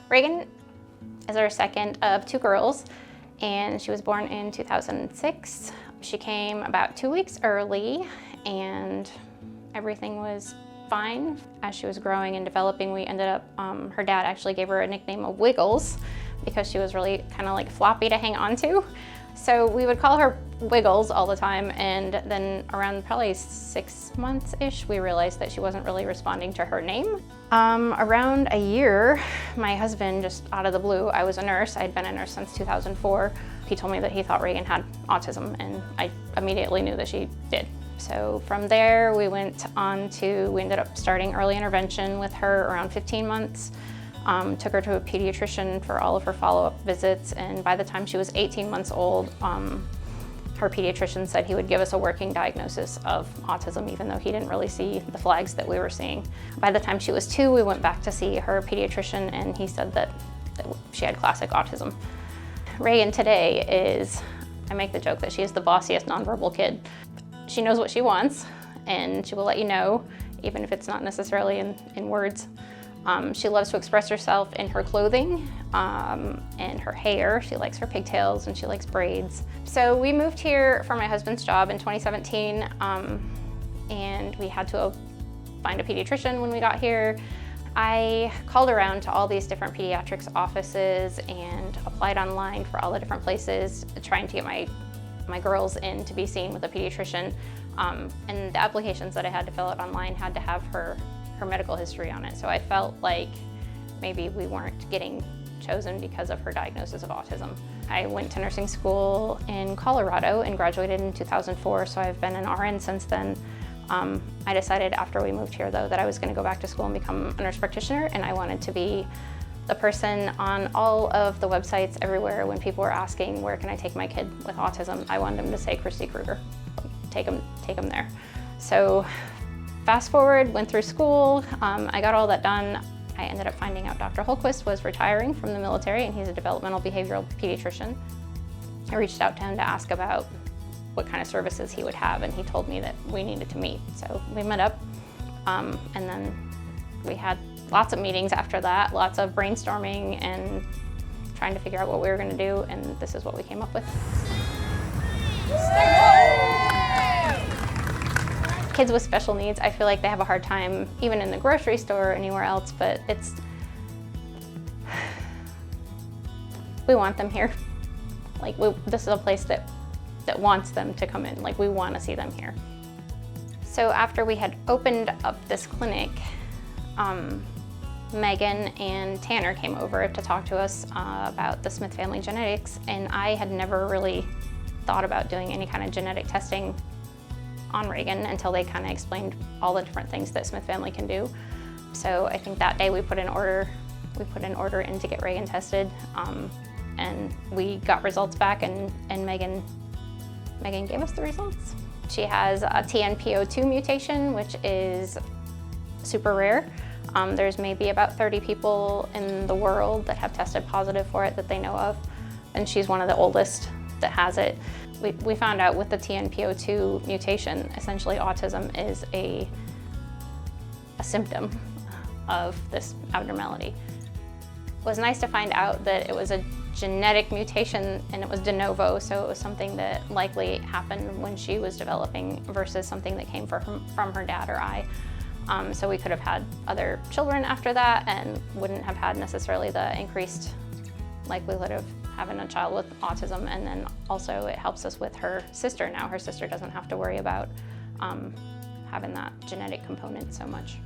Reagan is our second of two girls, and she was born in 2006. She came about 2 weeks early, and everything was fine. As she was growing and developing, we ended up, her dad actually gave her a nickname of Wiggles because she was really kind of like floppy to hang on to. So we would call her Wiggles all the time, and then around probably 6 months-ish, we realized that she wasn't really responding to her name. Around a year, my husband, just out of the blue, I was a nurse, I'd been a nurse since 2004. He told me that he thought Reagan had autism, and I immediately knew that she did. So from there, we ended up starting early intervention with her around 15 months. Took her to a pediatrician for all of her follow-up visits, and by the time she was 18 months old, her pediatrician said he would give us a working diagnosis of autism, even though he didn't really see the flags that we were seeing. By the time she was 2, we went back to see her pediatrician, and he said that she had classic autism. Reagan today is, I make the joke that she is the bossiest nonverbal kid. She knows what she wants, and she will let you know, even if it's not necessarily in words. She loves to express herself in her clothing and her hair. She likes her pigtails and she likes braids. So we moved here for my husband's job in 2017, and we had to find a pediatrician when we got here. I called around to all these different pediatrics offices and applied online for all the different places, trying to get my girls in to be seen with a pediatrician. And the applications that I had to fill out online had to have her medical history on it. So I felt like maybe we weren't getting chosen because of her diagnosis of autism. I went to nursing school in Colorado and graduated in 2004, so I've been an RN since then. I decided after we moved here, though, that I was going to go back to school and become a nurse practitioner, and I wanted to be the person on all of the websites everywhere when people were asking, where can I take my kid with autism? I wanted them to say Kristi Krueger. Take them there. So fast forward, went through school, I got all that done. I ended up finding out Dr. Holquist was retiring from the military, and he's a developmental behavioral pediatrician. I reached out to him to ask about what kind of services he would have, and he told me that we needed to meet. So we met up, and then we had lots of meetings after that, lots of brainstorming and trying to figure out what we were going to do, and this is what we came up with. Kids with special needs, I feel like they have a hard time even in the grocery store or anywhere else, but we want them here. Like, this is a place that wants them to come in. Like, we want to see them here. So after we had opened up this clinic, Megan and Tanner came over to talk to us about the Smith family genetics, and I had never really thought about doing any kind of genetic testing on Reagan until they kind of explained all the different things that Smith family can do. So I think that day we put an order in to get Reagan tested, and we got results back, and Megan gave us the results. She has a TNPO2 mutation, which is super rare. There's maybe about 30 people in the world that have tested positive for it that they know of, and she's one of the oldest that has it. We found out with the TNPO2 mutation, essentially autism is a symptom of this abnormality. It was nice to find out that it was a genetic mutation and it was de novo, so it was something that likely happened when she was developing versus something that came from her dad or I. So we could have had other children after that and wouldn't have had necessarily the increased likelihood of having a child with autism. And then also it helps us with her sister now. Her sister doesn't have to worry about having that genetic component so much.